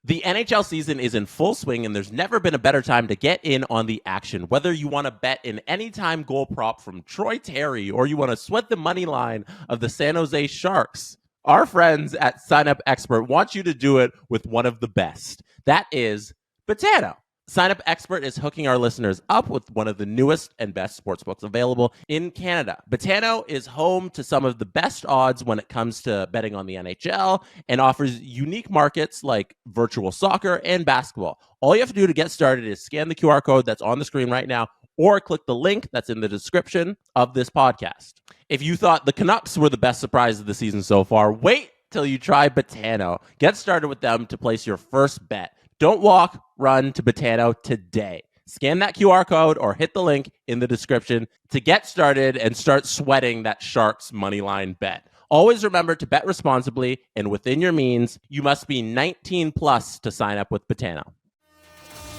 The NHL season is in full swing, and there's never been a better time to get in on the action. Whether you want to bet an anytime goal prop from Troy Terry or you want to sweat the money line of the San Jose Sharks, our friends at Sign Up Expert want you to do it with one of the best. That is Pettersson. Sign Up Expert is hooking our listeners up with one of the newest and best sportsbooks available in Canada. Pettersson is home to some of the best odds when it comes to betting on the NHL and offers unique markets like virtual soccer and basketball. All you have to do to get started is scan the QR code that's on the screen right now or click the link that's in the description of this podcast. If you thought the Canucks were the best surprise of the season so far, wait till you try Pettersson. Get started with them to place your first bet. Don't walk, run to Pettersson today. Scan that QR code or hit the link in the description to get started and start sweating that Sharks moneyline bet. Always remember to bet responsibly and within your means. You must be 19 plus to sign up with Pettersson.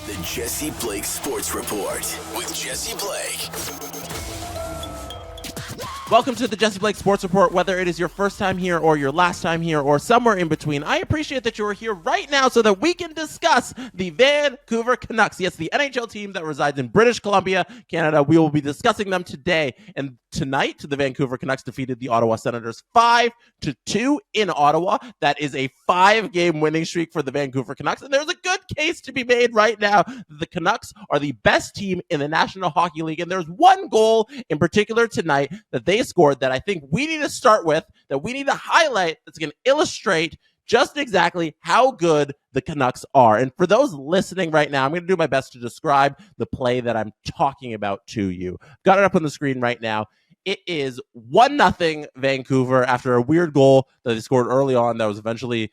The Jesse Blake Sports Report with Jesse Blake. Welcome to the Jesse Blake Sports Report. Whether it is your first time here or your last time here or somewhere in between, I appreciate that you are here right now so that we can discuss the Vancouver Canucks. Yes, the NHL team that resides in British Columbia, Canada. We will be discussing them today. And tonight, the Vancouver Canucks defeated the Ottawa Senators 5-2 in Ottawa. That is a 5-game winning streak for the Vancouver Canucks. And there's a good case to be made right now. The Canucks are the best team in the National Hockey League. And there's one goal in particular tonight that they scored that I think we need to start with, that we need to highlight, that's going to illustrate just exactly how good the Canucks are. And for those listening right now, I'm going to do my best to describe the play that I'm talking about to you. Got it up on the screen right now. It is 1-0 Vancouver after a weird goal that they scored early on that was eventually,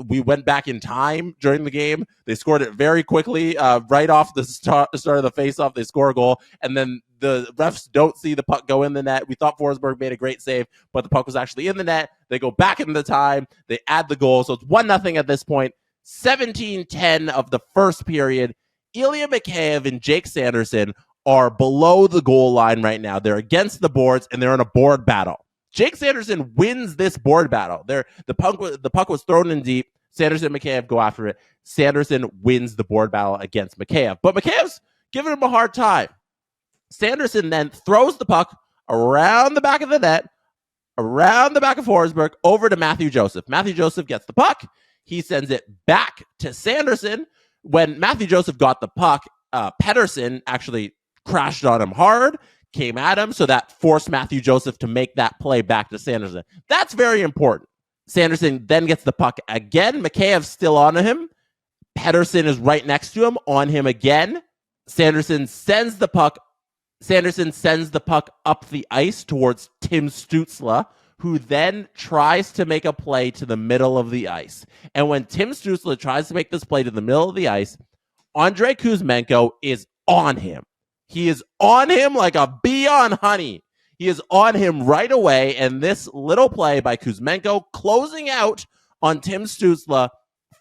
we went back in time during the game. They scored it very quickly, right off the start of the faceoff. They score a goal, and then the refs don't see the puck go in the net. We thought Forsberg made a great save, but the puck was actually in the net. They go back into the time. They add the goal, so it's 1-0 at this point. 17-10 of the first period. Ilya Mikheyev and Jake Sanderson are below the goal line right now. They're against the boards, and they're in a board battle. Jake Sanderson wins this board battle. The puck was thrown in deep. Sanderson and Mikheyev go after it. Sanderson wins the board battle against Mikheyev. But Mikheyev's giving him a hard time. Sanderson then throws the puck around the back of the net, around the back of Forsberg, over to Matthew Joseph. Matthew Joseph gets the puck. He sends it back to Sanderson. When Matthew Joseph got the puck, Pettersson actually crashed on him hard, came at him, so that forced Matthew Joseph to make that play back to Sanderson. That's very important. Sanderson then gets the puck again. Mikheyev's still on him. Pettersson is right next to him, on him again. Sanderson sends the puck up the ice towards Tim Stützle, who then tries to make a play to the middle of the ice. And when Tim Stützle tries to make this play to the middle of the ice, Andrei Kuzmenko is on him. He is on him like a bee on honey. He is on him right away, and this little play by Kuzmenko closing out on Tim Stützle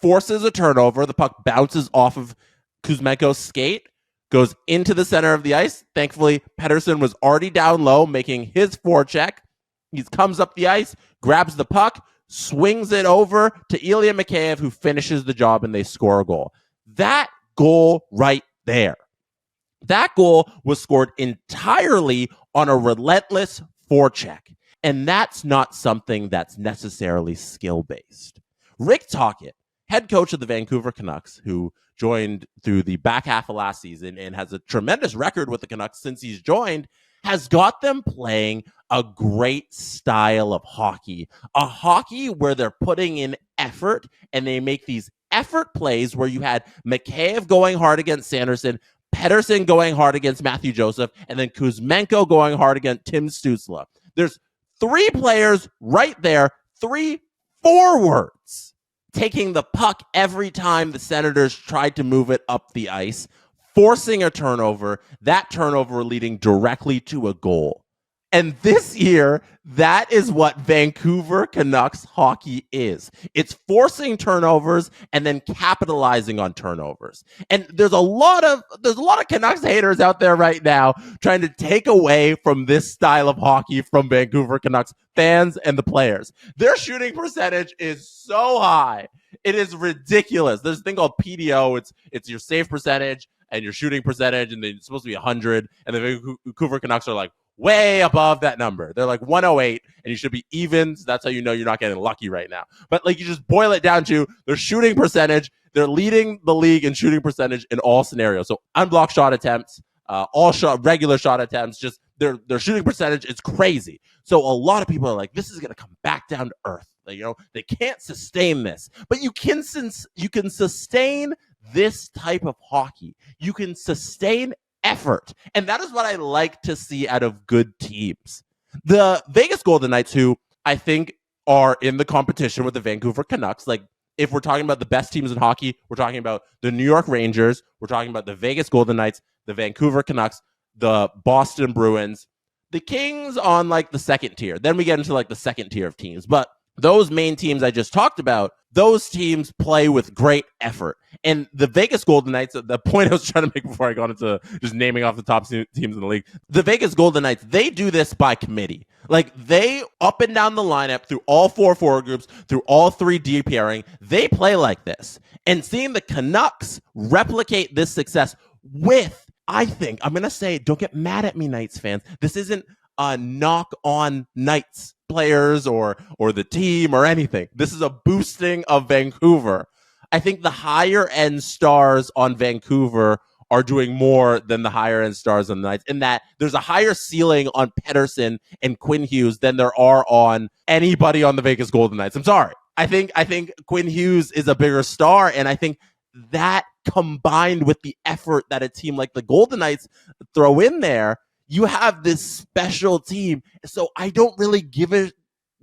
forces a turnover. The puck bounces off of Kuzmenko's skate, goes into the center of the ice. Thankfully, Pettersson was already down low, making his forecheck. He comes up the ice, grabs the puck, swings it over to Ilya Mikheyev, who finishes the job, and they score a goal. That goal right there. That goal was scored entirely on a relentless forecheck, and that's not something that's necessarily skill-based. Rick Tocchet, head coach of the Vancouver Canucks, who joined through the back half of last season and has a tremendous record with the Canucks since he's joined, has got them playing a great style of hockey, a hockey where they're putting in effort, and they make these effort plays where you had Mikheyev going hard against Sanderson, Pettersson going hard against Matthew Joseph, and then Kuzmenko going hard against Tim Stützle. There's 3 players right there, 3 forwards taking the puck every time the Senators tried to move it up the ice, forcing a turnover, that turnover leading directly to a goal. And this year, that is what Vancouver Canucks hockey is. It's forcing turnovers and then capitalizing on turnovers. And there's a lot of Canucks haters out there right now trying to take away from this style of hockey from Vancouver Canucks fans and the players. Their shooting percentage is so high. It is ridiculous. There's a thing called PDO. It's your save percentage and your shooting percentage, and it's supposed to be 100. And the Vancouver Canucks are like way above that number. They're like 108, and you should be even. So that's how you know you're not getting lucky right now. But like, you just boil it down to their shooting percentage. They're leading the league in shooting percentage in all scenarios. So unblocked shot attempts, regular shot attempts, just their shooting percentage is crazy. So a lot of people are like, this is going to come back down to earth. You know, they can't sustain this, but you can sustain this type of hockey. You can sustain effort. And that is what I like to see out of good teams. The Vegas Golden Knights, who I think are in the competition with the Vancouver Canucks, like if we're talking about the best teams in hockey, we're talking about the New York Rangers, we're talking about the Vegas Golden Knights, the Vancouver Canucks, the Boston Bruins, the Kings on like the second tier. Then we get into like the second tier of teams. But those main teams I just talked about, those teams play with great effort. And the Vegas Golden Knights, the point I was trying to make before I got into just naming off the top teams in the league, the Vegas Golden Knights, they do this by committee. Like, they up and down the lineup through all four forward groups, through all three D pairing, they play like this. And seeing the Canucks replicate this success with, I think, I'm going to say, don't get mad at me, Knights fans, this isn't a knock on Knights players or the team or anything. This is a boosting of Vancouver. I think the higher end stars on Vancouver are doing more than the higher end stars on the Knights, in that there's a higher ceiling on Pettersson and Quinn Hughes than there are on anybody on the Vegas Golden Knights. I'm sorry. I think Quinn Hughes is a bigger star, and I think that combined with the effort that a team like the Golden Knights throw in there, you have this special team. So I don't really give a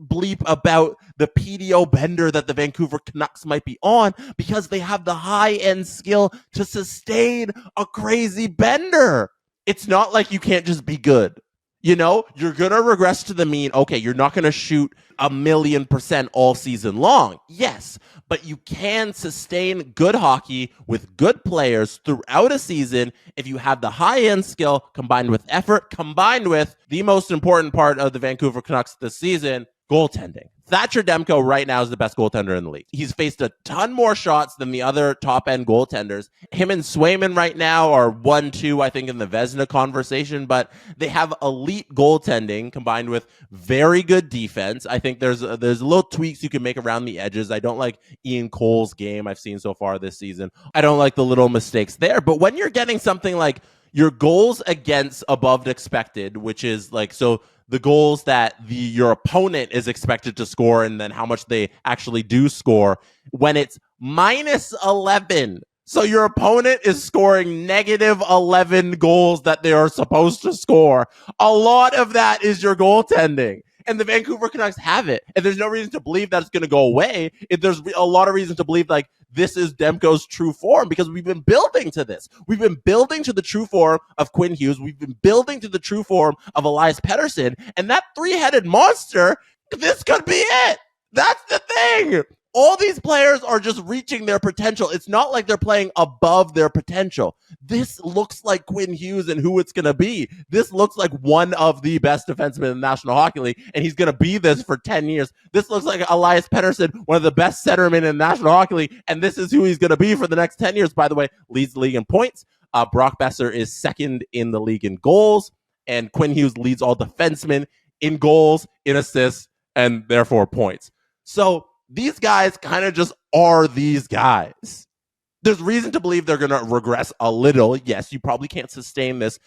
bleep about the PDO bender that the Vancouver Canucks might be on, because they have the high-end skill to sustain a crazy bender. It's not like you can't just be good. You know, you're going to regress to the mean. Okay, you're not going to shoot 1,000,000% all season long. Yes, but you can sustain good hockey with good players throughout a season if you have the high-end skill combined with effort, combined with the most important part of the Vancouver Canucks this season, goaltending. Thatcher Demko right now is the best goaltender in the league. He's faced a ton more shots than the other top-end goaltenders. Him and Swayman right now are 1-2, I think, in the Vezina conversation, but they have elite goaltending combined with very good defense. I think there's little tweaks you can make around the edges. I don't like Ian Cole's game I've seen so far this season. I don't like the little mistakes there, but when you're getting something like your goals against above expected, which is like, so the goals that your opponent is expected to score and then how much they actually do score, when it's -11. So your opponent is scoring -11 goals that they are supposed to score. A lot of that is your goaltending. And the Vancouver Canucks have it. And there's no reason to believe that it's going to go away. There's a lot of reason to believe like this is Demko's true form, because we've been building to this. We've been building to the true form of Quinn Hughes. We've been building to the true form of Elias Pettersson. And that three-headed monster, this could be it. That's the thing. All these players are just reaching their potential. It's not like they're playing above their potential. This looks like Quinn Hughes and who it's going to be. This looks like one of the best defensemen in the National Hockey League, and he's going to be this for 10 years. This looks like Elias Pettersson, one of the best centermen in the National Hockey League, and this is who he's going to be for the next 10 years. By the way, leads the league in points. Brock Besser is second in the league in goals, and Quinn Hughes leads all defensemen in goals, in assists, and therefore points. So these guys kind of just are these guys. There's reason to believe they're going to regress a little. Yes, you probably can't sustain this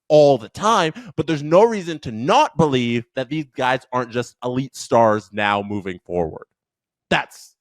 all the time, but there's no reason to not believe that these guys aren't just elite stars now moving forward. That's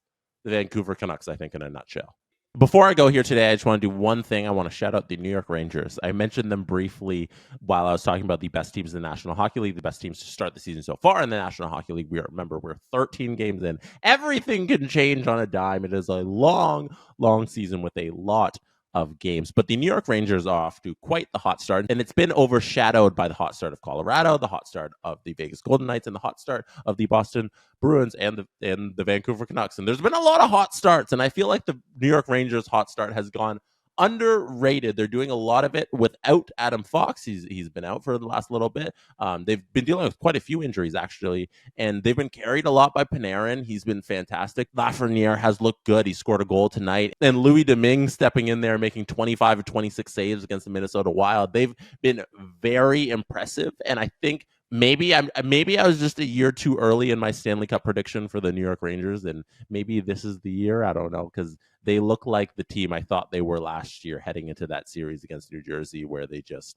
the Vancouver Canucks, I think, in a nutshell. Before I go here today, I just want to do one thing. I want to shout out the New York Rangers. I mentioned them briefly while I was talking about the best teams in the National Hockey League, the best teams to start the season so far in the National Hockey League. Remember, we're 13 games in. Everything can change on a dime. It is a long, long season with a lot of games. But the New York Rangers are off to quite the hot start, and it's been overshadowed by the hot start of Colorado, the hot start of the Vegas Golden Knights, and the hot start of the Boston Bruins and the Vancouver Canucks. And there's been a lot of hot starts, and I feel like the New York Rangers hot start has gone underrated. They're doing a lot of it without Adam Fox. He's been out for the last little bit. They've been dealing with quite a few injuries actually, and they've been carried a lot by Panarin. He's been fantastic. Lafreniere has looked good. He scored a goal tonight, and Louis Domingue stepping in there, making 25 or 26 saves against the Minnesota Wild. They've been very impressive, and I think maybe I was just a year too early in my Stanley Cup prediction for the New York Rangers, and maybe this is the year. I don't know, because they look like the team I thought they were last year heading into that series against New Jersey, where they just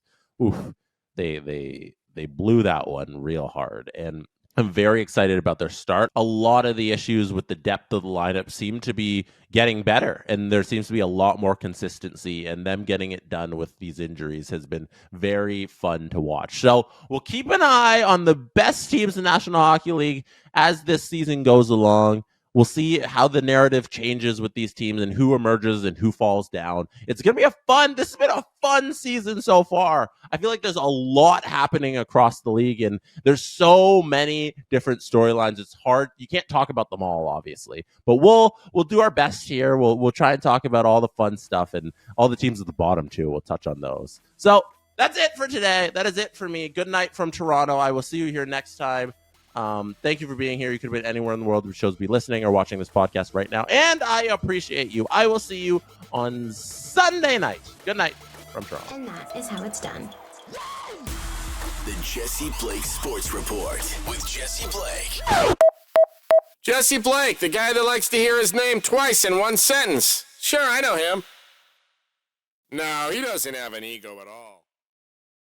they blew that one real hard. And I'm very excited about their start. A lot of the issues with the depth of the lineup seem to be getting better, and there seems to be a lot more consistency, and them getting it done with these injuries has been very fun to watch. So we'll keep an eye on the best teams in the National Hockey League as this season goes along. We'll see how the narrative changes with these teams and who emerges and who falls down. It's going to be this has been a fun season so far. I feel like there's a lot happening across the league, and there's so many different storylines. It's hard. You can't talk about them all, obviously, but we'll do our best here. We'll try and talk about all the fun stuff and all the teams at the bottom too. We'll touch on those. So that's it for today. That is it for me. Good night from Toronto. I will see you here next time. Thank you for being here. You could have been anywhere in the world who chose to be listening or watching this podcast right now, and I appreciate you. I will see you on Sunday night. Good night from Toronto. And that is how it's done. The Jesse Blake Sports Report with Jesse Blake. Jesse Blake, the guy that likes to hear his name twice in one sentence. Sure, I know him. No, he doesn't have an ego at all.